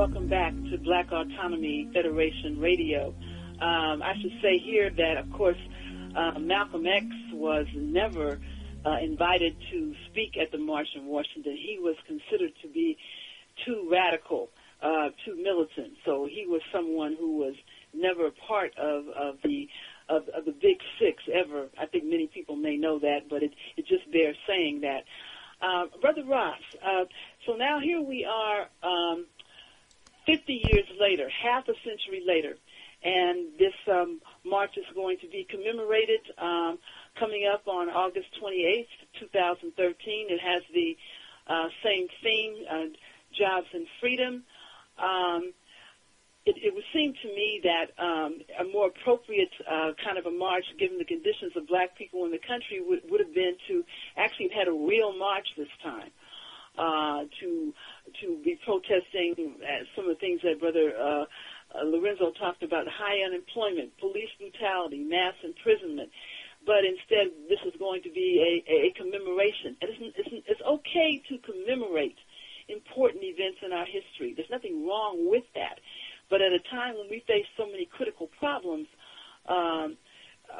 welcome back to Black Autonomy Federation Radio. I should say here that, of course, Malcolm X was never invited to speak at the march in Washington. He was considered to be too radical, too militant. So he was someone who was never a part of the Big Six ever. I think many people may know that, but it just bears saying that. Brother Ross, so now here we are 50 years later, half a century later, and this march is going to be commemorated coming up on August 28th, 2013. It has the same theme, jobs and freedom. It would seem to me that a more appropriate kind of a march, given the conditions of black people in the country, would have been to actually have had a real march this time, to be protesting some of the things that Brother Lorenzo talked about: high unemployment, police brutality, mass imprisonment. But instead, this is going to be a commemoration. And it's okay to commemorate important events in our history. There's nothing wrong with that. But at a time when we face so many critical problems,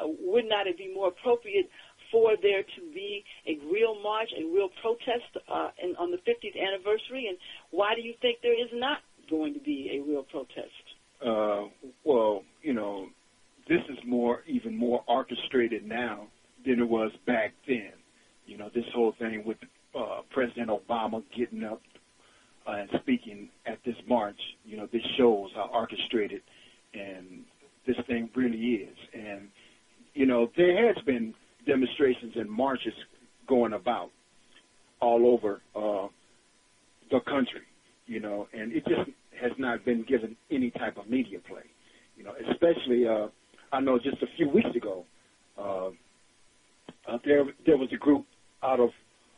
would not it be more appropriate for there to be a real march, a real protest on the 50th anniversary? And why do you think there is not going to be a real protest? Well, this is even more orchestrated now than it was back then. This whole thing with President Obama getting up and speaking at this march, this shows how orchestrated and this thing really is. And, there has been demonstrations and marches going about all over the country, and it just has not been given any type of media play, especially, I know just a few weeks ago, there was a group out of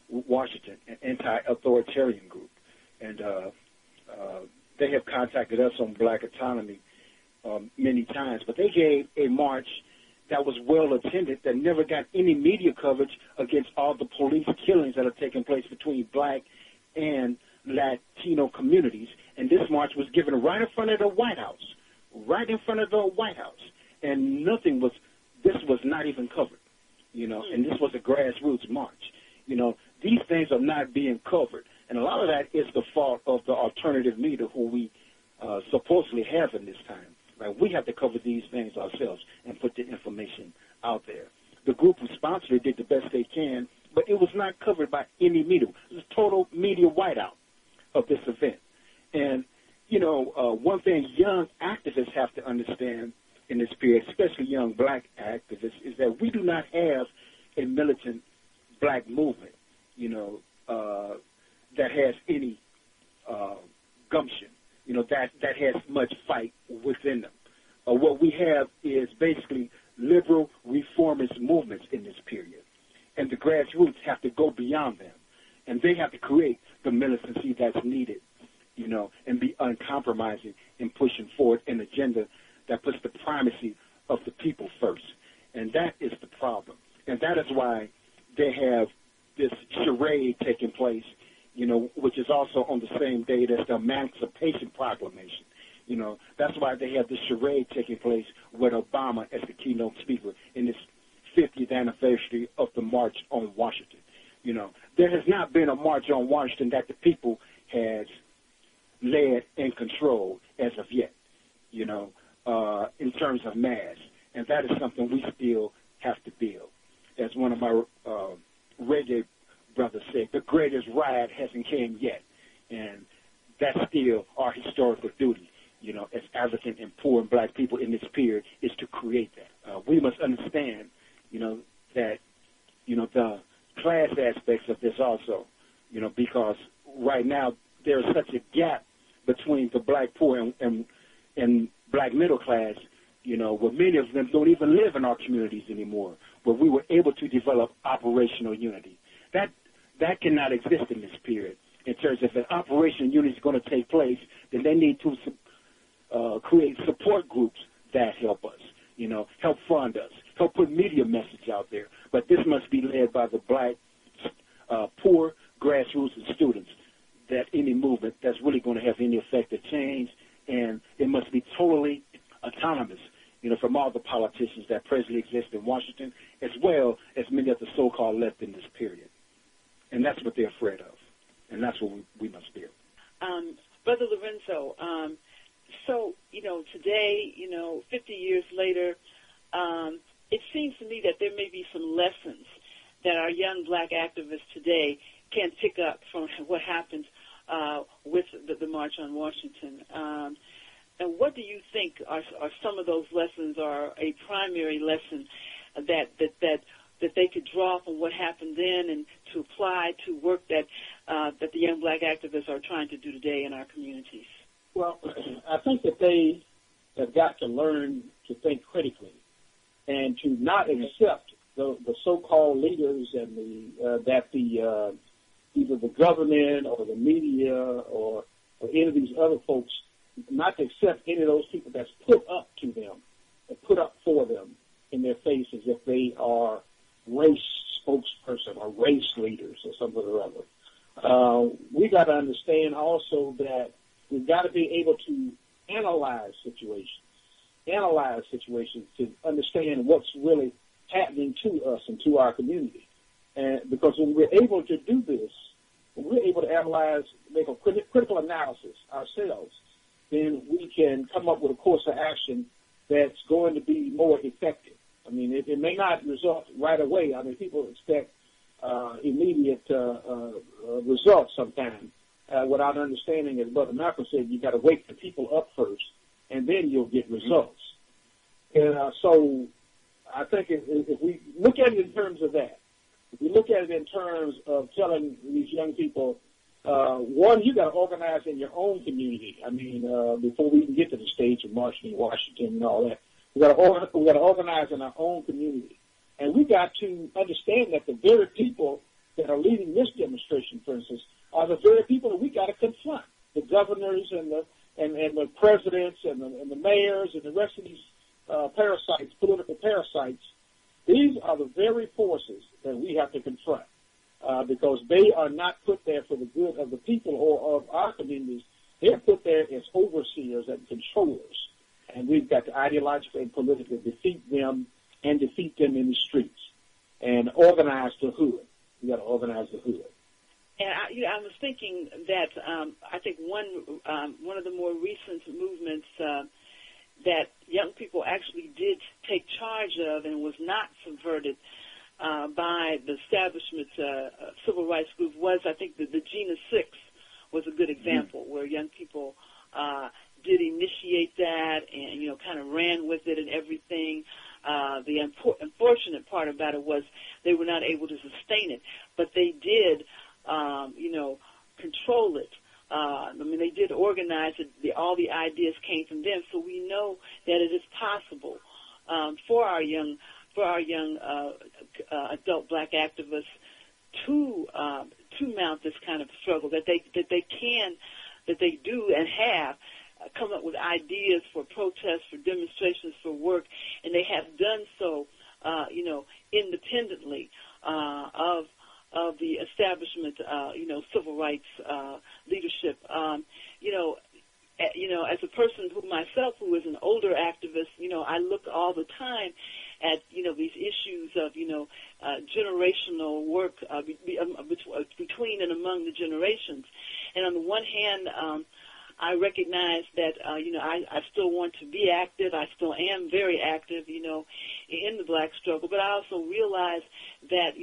Washington, an anti-authoritarian group, and they have contacted us on Black Autonomy many times, but they gave a march that was well attended, that never got any media coverage against all the police killings that are taking place between black and Latino communities. And this march was given right in front of the White House, and this was not even covered, and this was a grassroots march. These things are not being covered. And a lot of that is the fault of the alternative media who we supposedly have in this time. Right? We have to cover these things ourselves and put the information out there. The group who sponsored it did the best they can, but it was not covered by any media. It was a total media whiteout of this event. And, one thing young activists have to understand in this period, especially young black activists, is that we do not have a militant black movement, that has any gumption, that has much fight within them. What we have is basically liberal reformist movements in this period. And the grassroots have to go beyond them. And they have to create the militancy that's needed, and be uncompromising in pushing forward an agenda that puts the primacy of the people first. And that is the problem. And that is why they have this charade taking place, which is also on the same day as the Emancipation Proclamation. That's why they have this charade taking place with Obama as the keynote speaker in this 50th anniversary of the March on Washington. There has not been a march on Washington that the people has led and controlled as of yet, in terms of mass. And that is something we still have to build. As one of my reggae brothers said, the greatest riot hasn't came yet. And that's still our historical duty, as African and poor and black people in this period, is to create that. We must understand, that, the class aspects of this also, because right now there's such a gap between the black poor and black middle class, where many of them don't even live in our communities anymore, where we were able to develop operational unity. That cannot exist in this period. In terms of if operational unity is going to take place, then they need to create support groups that help us, help fund us, help put media message out there. But this must be led by the black, poor grassroots and students that any movement that's really going to have any effect or change, and it must be totally autonomous, from all the politicians that presently exist in Washington, as well as many of the so-called left in this period. And that's what they're afraid of, and that's what we must do. Brother Lorenzo, so, today, 50 years later, it seems to me that there may be some lessons that our young black activists today can pick up from what happened with the March on Washington. And what do you think are some of those lessons, or a primary lesson that they could draw from what happened then and to apply to work that the young black activists are trying to do today in our communities? Well, I think that they have got to learn to think critically and to not accept the so-called leaders and either the government or the media or any of these other folks, not to accept any of those people that's put up to them, or put up for them in their faces if they are race spokesperson or race leaders or something or other. We got to understand also that we've got to be able to analyze situations to understand what's really happening to us and to our community. And because when we're able to do this, when we're able to analyze, make a critical analysis ourselves, then we can come up with a course of action that's going to be more effective. I mean, it may not result right away. I mean, people expect immediate results sometimes without understanding, as Brother Malcolm said, you got to wake the people up first, and then you'll get results. And so I think if we look at it in terms of that, if we look at it in terms of telling these young people, one, you got to organize in your own community. I mean, before we even get to the stage of marching in Washington and all that, we got to organize in our own community, and we got to understand that the very people that are leading this demonstration, for instance, are the very people that we got to confront. The governors and the presidents and the mayors and the rest of these parasites, political parasites. These are the very forces that we have to confront because they are not put there for the good of the people or of our communities. They're put there as overseers and controllers. And we've got to ideologically and politically defeat them and defeat them in the streets and organize the hood. We've got to organize the hood. And I was thinking that I think one of the more recent movements that young people actually did take charge of and was not subverted by the establishment's civil rights group was, I think, the Gina 6 was a good example where young people did initiate that and, kind of ran with it and everything. The unfortunate part about it was they were not able to sustain it, but they did, control it. They did organize it. All the ideas came from them, so we know that it is possible for our young adult black activists to mount this kind of struggle. That they do and have come up with ideas for protests, for demonstrations, for work, and they have done so, independently of the establishment, civil rights leadership. As a person who is an older activist, I look all the time at, these issues of, generational work between and among the generations. And on the one hand, I recognize that, I still want to be active. I still am very active, in the black struggle. But I also realize that,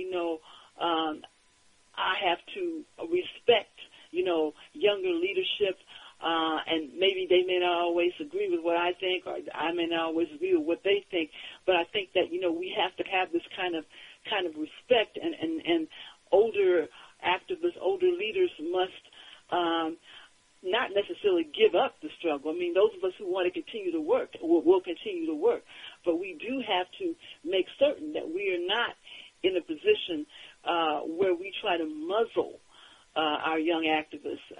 I have to respect, younger leadership, and maybe they may not always agree with what I think, or I may not always agree with what they think. But I think that, we have to have this kind of respect, and older activists, older leaders must not necessarily give up the struggle. I mean, those of us who want to continue to work will continue to work. But we do have to make certain that we are not in a position where we try to muzzle our young activists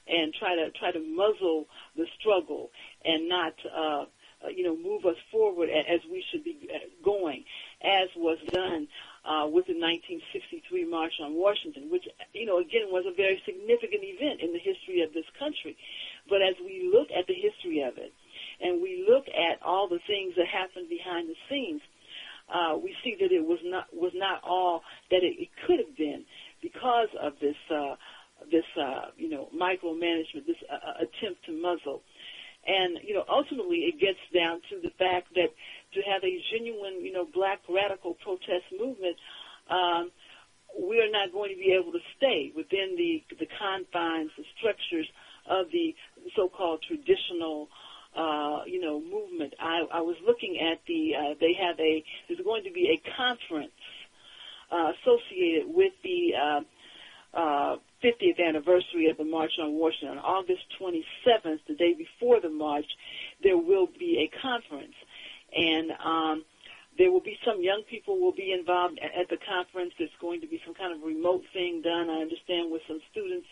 and try to muzzle the struggle and not move us forward as we should be going, as was done with the 1963 March on Washington, which, again, was a very significant event in the history of this country. But as we look at the history of it, and we look at all the things that happened behind the scenes, we see that it was not all that it could have been because of this micromanagement, this attempt to muzzle. And, ultimately it gets down to the fact that to have a genuine, black radical protest movement, we are not going to be able to stay within the confines, the structures of the so-called traditional, movement. I was looking at there's going to be a conference associated with the 50th anniversary of the March on Washington. On August 27th, the day before the march, there will be a conference. And there will be some young people will be involved at the conference. There's going to be some kind of remote thing done, I understand, with some students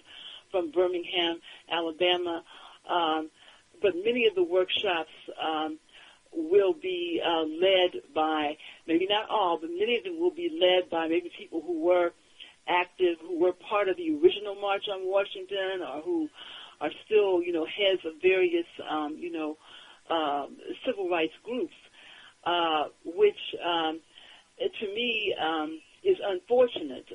from Birmingham, Alabama. But many of the workshops will be led by, maybe not all, but many of them will be led by maybe people who were active, who were part of the original March on Washington, or who are still, heads of various, civil rights groups, which to me is unfortunate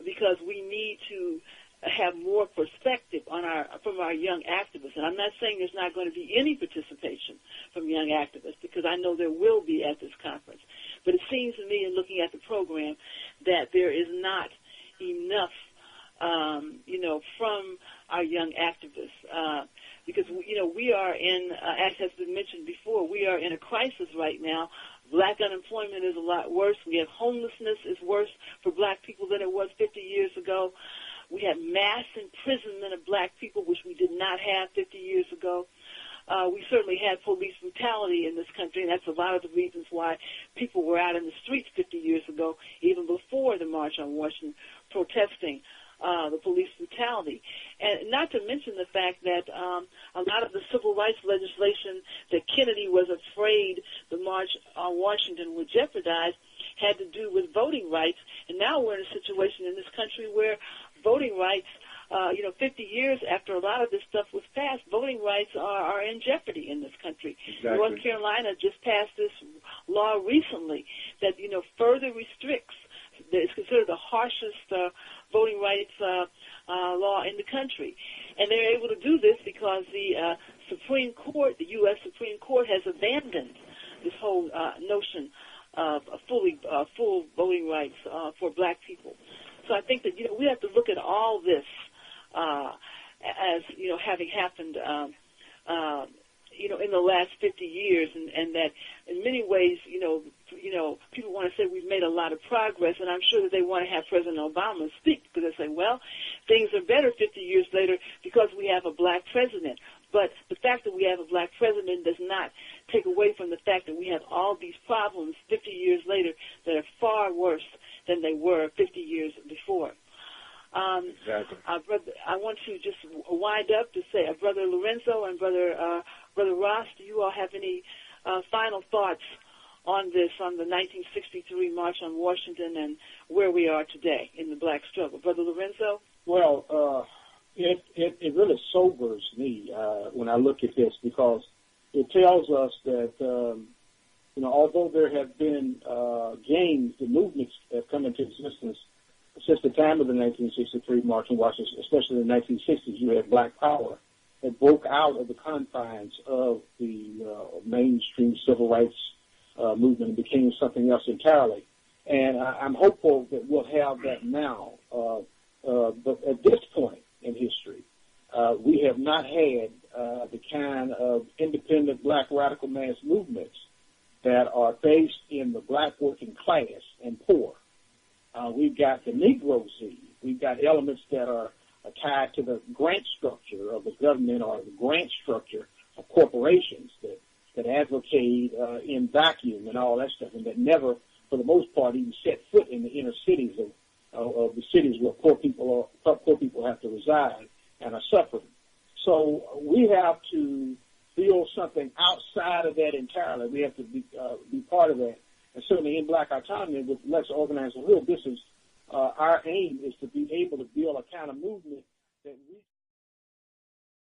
because we need to have more perspective from our young activists. And I'm not saying there's not going to be any participation from young activists, because I know there will be at this conference. But it seems to me, in looking at the program, that there is not enough, from our young activists. Because, we are in, as has been mentioned before, we are in a crisis right now. Black unemployment is a lot worse. We have homelessness is worse for black people than it was 50 years ago. We have mass imprisonment of black people, which we did not have 50 years ago. We certainly had police brutality in this country, and that's a lot of the reasons why people were out in the streets 50 years ago, even before the March on Washington, protesting the police brutality. And not to mention the fact that a lot of the civil rights legislation that Kennedy was afraid the March on Washington would jeopardize had to do with voting rights. And now we're in a situation in this country where voting rights, 50 years after a lot of this stuff was passed, voting rights are in jeopardy in this country. Exactly. North Carolina just passed this law recently that, further restricts, it's considered the harshest voting rights law in the country. And they're able to do this because the Supreme Court, the U.S. Supreme Court, has abandoned this whole notion of full voting rights for black people. So I think that, we have to look at all this as, having happened, in the last 50 years, and that in many ways, people want to say we've made a lot of progress, and I'm sure that they want to have President Obama speak, because they say, well, things are better 50 years later because we have a black president. But the fact that we have a black president does not take away from the fact that we have all these problems 50 years later that are far worse than they were 50 years before. Exactly. I want to just wind up to say, Brother Lorenzo and Brother Ross, do you all have any final thoughts on this, on the 1963 March on Washington and where we are today in the black struggle? Brother Lorenzo? Well, it really sobers me when I look at this, because it tells us that, although there have been gains, the movements have come into existence since the time of the 1963 March on Washington, especially in the 1960s. You had black power that broke out of the confines of the mainstream civil rights movement and became something else entirely. And I'm hopeful that we'll have that now. But at this point in history, we have not had the kind of independent black radical mass movements that are based in the black working class and poor. We've got the Negrozy. We've got elements that are tied to the grant structure of the government or the grant structure of corporations that advocate in vacuum and all that stuff, and that never, for the most part, even set foot in the inner cities of the cities where poor people have to reside and are suffering. So we have to build something outside of that entirely. We have to be part of that. And certainly in Black Autonomy, with Let's Organize the Hood, this is our aim is to be able to build a kind of movement that reaches